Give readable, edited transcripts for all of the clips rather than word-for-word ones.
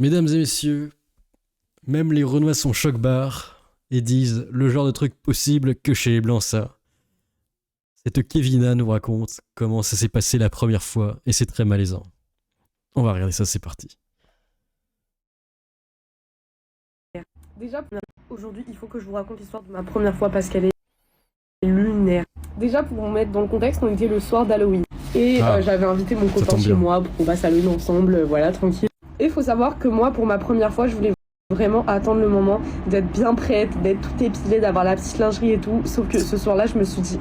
Mesdames et messieurs, même les Renois sont choc-barres et disent le genre de truc possible que chez les Blancs ça. Cette Kevina nous raconte comment ça s'est passé la première fois et c'est très malaisant. On va regarder ça, c'est parti. Déjà, aujourd'hui, il faut que je vous raconte l'histoire de ma première fois parce qu'elle est lunaire. Déjà, pour vous mettre dans le contexte, on était le soir d'Halloween. Et j'avais invité mon copain chez moi pour qu'on passe Halloween ensemble, voilà, tranquille. Et il faut savoir que moi, pour ma première fois, je voulais vraiment attendre le moment d'être bien prête, d'être tout épilée, d'avoir la petite lingerie et tout. Sauf que ce soir-là, je me suis dit,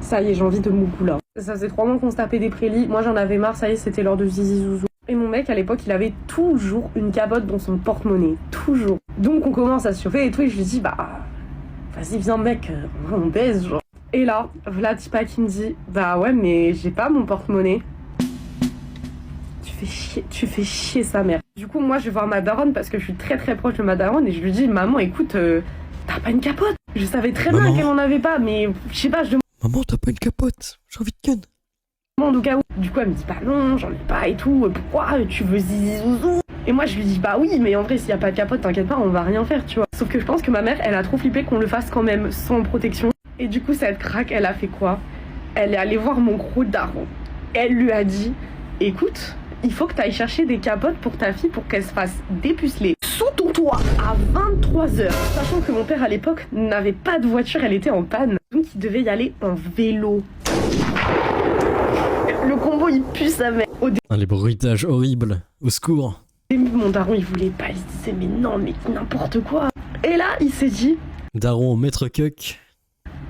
ça y est, j'ai envie de moucou là. Ça faisait 3 mois qu'on se tapait des prélits. Moi, j'en avais marre, ça y est, c'était l'heure de zizi zouzou. Et mon mec, à l'époque, il avait toujours une capote dans son porte-monnaie. Toujours. Donc, on commence à se chauffer et tout. Et je lui dis, vas-y, viens, mec, on baise, genre. Et là, voilà Tipa qui me dit, ouais, mais j'ai pas mon porte-monnaie. Tu fais chier sa mère. Du coup, moi, je vais voir ma daronne parce que je suis très très proche de ma daronne et je lui dis, maman, écoute, t'as pas une capote? Je savais très bien qu'elle en avait pas, mais je sais pas, je demande. Maman, t'as pas une capote? J'ai envie de ken. Au cas où. Du coup, elle me dit, non, j'en ai pas et tout. Pourquoi tu veux zizi zouzou? Et moi, je lui dis, oui, mais en vrai, s'il y a pas de capote, t'inquiète pas, on va rien faire, tu vois. Sauf que je pense que ma mère, elle a trop flippé qu'on le fasse quand même sans protection. Et du coup, cette craque, elle a fait quoi? Elle est allée voir mon gros daron. Elle lui a dit, écoute, il faut que t'ailles chercher des capotes pour ta fille pour qu'elle se fasse dépuceler sous ton toit à 23h. Sachant que mon père, à l'époque, n'avait pas de voiture, elle était en panne. Donc, il devait y aller en vélo. Le combo, il pue sa mère. Les bruitages horribles. Au secours. Mon daron, il voulait pas. Il se disait, mais non, mais n'importe quoi. Et là, il s'est dit... Daron, maître cuck.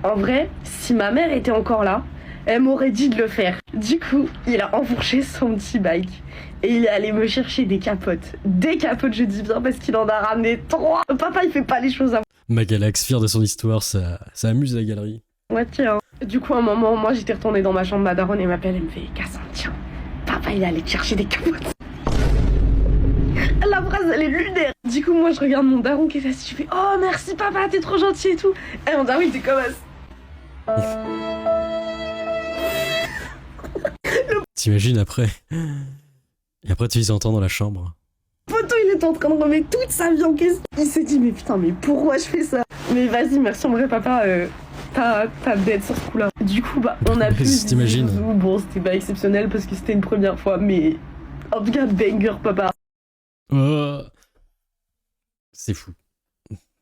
En vrai, si ma mère était encore là, elle m'aurait dit de le faire. Du coup, il a enfourché son petit bike. Et il est allé me chercher des capotes. Des capotes, je dis bien, parce qu'il en a ramené 3. Papa, il fait pas les choses à Magalax, fier de son histoire, ça amuse la galerie. Ouais, tiens. Du coup, à un moment, moi, j'étais retournée dans ma chambre, ma daronne, et m'appelle, elle me fait, Cassandre, tiens, papa, il est allé te chercher des capotes. La phrase, elle est lunaire. Du coup, moi, je regarde mon daron qui est assis, je fais, oh, merci, papa, t'es trop gentil et tout. Et mon daron, il était comme ça. T'imagines après. Et après, tu les entends dans la chambre. Poto, il était en train de remettre toute sa vie en question. Il s'est dit, mais putain, mais pourquoi je fais ça? Mais vas-y, merci, en vrai, papa, t'as dead sur ce coup-là. Du coup, on a pu. T'imagines. Bon, c'était pas exceptionnel parce que c'était une première fois, mais en tout cas, banger, papa. Oh. C'est fou.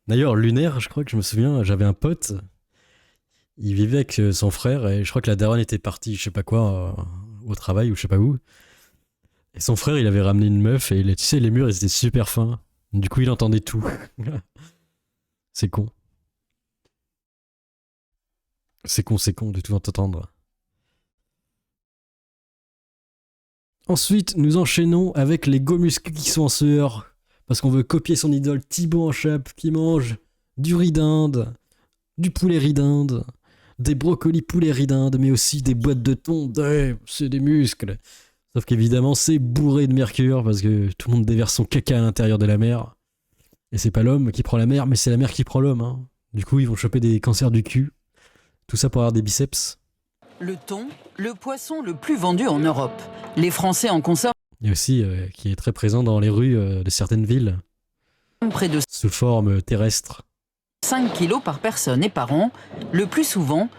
D'ailleurs, lunaire, je crois que je me souviens, j'avais un pote. Il vivait avec son frère et je crois que la daronne était partie, je sais pas quoi, au travail ou je sais pas où. Et son frère, il avait ramené une meuf et tu sais, les murs, ils étaient super fins. Du coup, il entendait tout. C'est con. C'est con de tout entendre. Ensuite, nous enchaînons avec les gomusques qui sont en sueur. Parce qu'on veut copier son idole Thibaut en chape qui mange du riz d'Inde, du poulet riz d'Inde, des brocolis poulet riz d'Inde, mais aussi des boîtes de thon. C'est des muscles. Sauf qu'évidemment, c'est bourré de mercure parce que tout le monde déverse son caca à l'intérieur de la mer. Et c'est pas l'homme qui prend la mer, mais c'est la mer qui prend l'homme. Hein. Du coup, ils vont choper des cancers du cul. Tout ça pour avoir des biceps. Le thon, le poisson le plus vendu en Europe. Les Français en consomment. Et aussi, qui est très présent dans les rues de certaines villes. Près de sous forme terrestre. 5 kilos par personne et par an, le plus souvent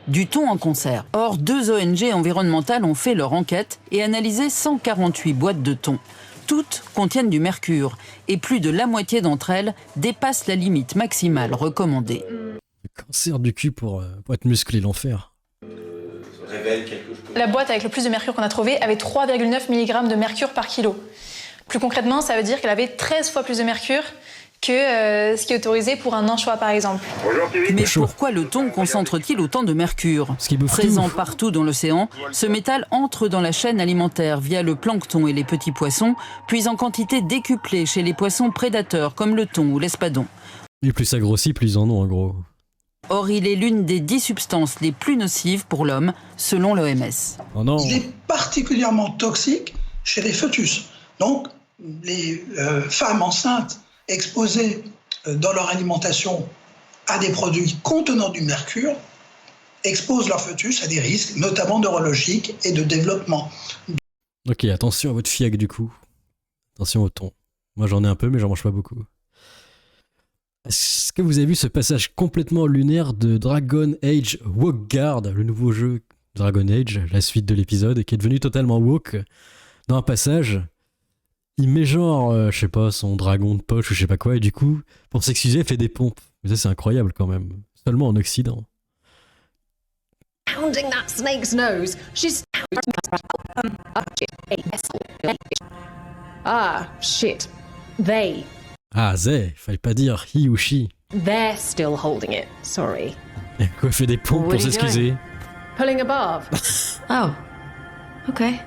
du thon en conserve. Or, 2 ONG environnementales ont fait leur enquête et analysé 148 boîtes de thon. Toutes contiennent du mercure et plus de la moitié d'entre elles dépassent la limite maximale recommandée. Le cancer du cul pour être musclé, l'enfer. La boîte avec le plus de mercure qu'on a trouvé avait 3,9 mg de mercure par kilo. Plus concrètement, ça veut dire qu'elle avait 13 fois plus de mercure que ce qui est autorisé pour un anchois, par exemple. Mais pourquoi le thon concentre-t-il autant de mercure? Présent partout dans l'océan, ce métal entre dans la chaîne alimentaire via le plancton et les petits poissons, puis en quantité décuplée chez les poissons prédateurs comme le thon ou l'espadon. Et plus ça grossit, plus ils en ont en gros. Or, il est l'une des 10 substances les plus nocives pour l'homme, selon l'OMS. Oh non. Il est particulièrement toxique chez les fœtus. Donc, les femmes enceintes exposées dans leur alimentation à des produits contenant du mercure exposent leur fœtus à des risques, notamment neurologiques et de développement. Ok, attention à votre fiac du coup. Attention au thon. Moi j'en ai un peu, mais j'en mange pas beaucoup. Est-ce que vous avez vu ce passage complètement lunaire de Dragon Age Woke Guard, le nouveau jeu Dragon Age, la suite de l'épisode, qui est devenu totalement woke. Dans un passage, il met genre, je sais pas, son dragon de poche ou je sais pas quoi, et du coup, pour s'excuser, il fait des pompes. Mais ça, c'est incroyable quand même. Seulement en Occident. Pounding that snake's nose. She's. Ah, shit. They. Ah, Zay, fallait pas dire he ou she. They're still holding it. Sorry. Et quoi, il fait des pompes pour s'excuser. Pulling a barb. Oh. Okay.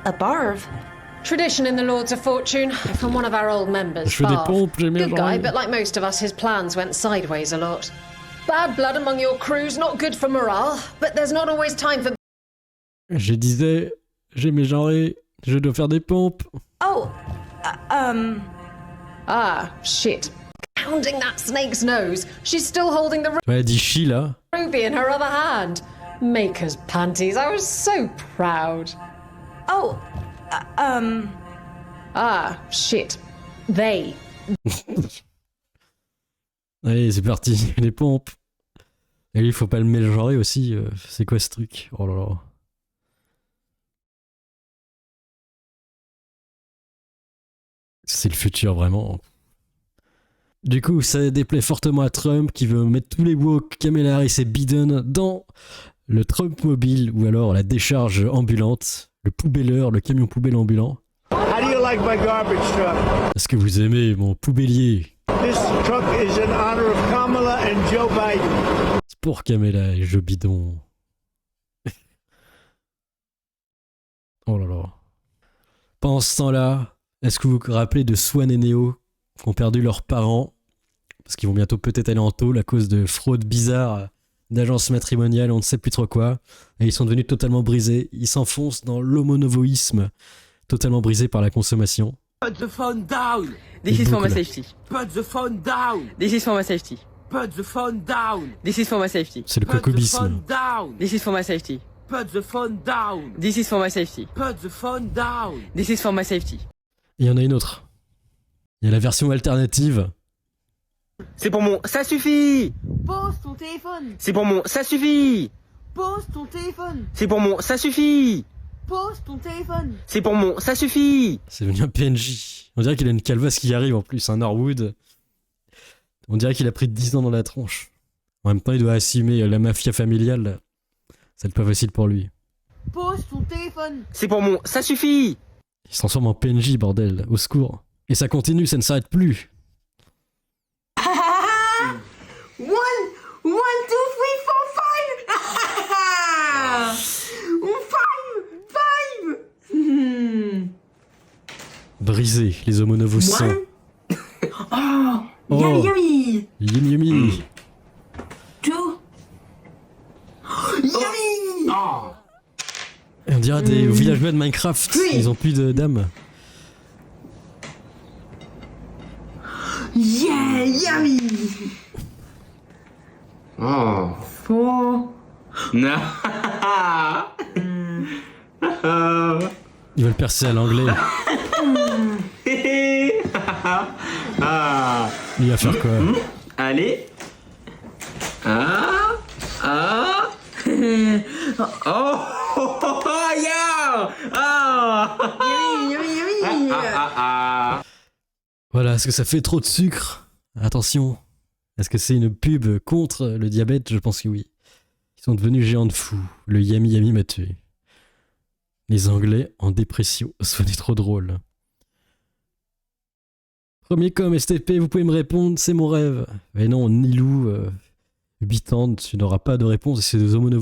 A barb? Tradition in the Lords of Fortune from one of our old members. Je fais des Barb. pompes, j'aime bien. Good guy, but like most of us, his plans went sideways a lot. Bad blood among your crews, not good for morale, but there's not always time for. Je disais, j'ai mes genrés, je dois faire des pompes. Oh, Ah, shit. Pounding that snake's nose. She's still holding the Ouais, elle dit she là. ruby in her other hand. Maker's panties. I was so proud. Oh. Ah, shit. They. Allez, c'est parti, les pompes. Et lui, il faut pas le mélanger aussi. C'est quoi ce truc? Oh là là. C'est le futur, vraiment. Du coup, ça déplaît fortement à Trump qui veut mettre tous les woke, Kamala Harris et Biden dans le Trump mobile ou alors la décharge ambulante, le poubelleur, le camion poubelle ambulant. How do you like my garbage truck? Est-ce que vous aimez mon poubellier? This truck is in honor of Kamala and Joe Biden. C'est pour Kamala et Joe Bidon. Oh là là. Pendant ce temps-là, est-ce que vous vous rappelez de Swan et Neo qui ont perdu leurs parents parce qu'ils vont bientôt peut-être aller en tôle à cause de fraudes bizarres d'agences matrimoniales, on ne sait plus trop quoi, et ils sont devenus totalement brisés. Ils s'enfoncent dans l'homonovoïsme, totalement brisés par la consommation. Put the phone down. This is for my safety. Put the phone down. This is for my safety. Put the phone down. This is for my safety. C'est le Put the cocobisme. phone down. This is for my safety. Put the phone down. This is for my safety. Put the phone down. This is for my safety. Et il y en a une autre. Il y a la version alternative. C'est pour mon ça suffit. Pose ton téléphone. C'est pour mon ça suffit. Pose ton téléphone. C'est pour mon ça suffit. Pose ton téléphone. C'est pour mon ça suffit. C'est devenu un PNJ. On dirait qu'il a une calvasse qui arrive en plus, un Norwood. On dirait qu'il a pris 10 ans dans la tronche. En même temps, il doit assumer la mafia familiale. C'est pas facile pour lui. Pose ton téléphone. C'est pour mon ça suffit. Il se transforme en PNJ, bordel. Au secours. Et ça continue, ça ne s'arrête plus. 1, 2, 3, 4, 5. Brisé, les homonovos sains. Oh, Oh. yummy. Yum yummy. 2. Yummy. Et on dirait des villageois de Minecraft. Oui. Ils ont plus de dames. Yeah, yummy. Oh. 4. Non. Ils veulent percer à l'anglais. Ah. Il va faire quoi? Allez. Ah. Ah. Oh. Yeah. Ah. Yummy. Ah. Voilà, est-ce que ça fait trop de sucre? Attention. Est-ce que c'est une pub contre le diabète? Je pense que oui. Ils sont devenus géants de fous. Le yummy yummy m'a tué. Les Anglais en dépression. Ce n'est trop drôle. Premier com STP, vous pouvez me répondre, c'est mon rêve. Mais non, Nilou, Bitande, tu n'auras pas de réponse et c'est des homonovos.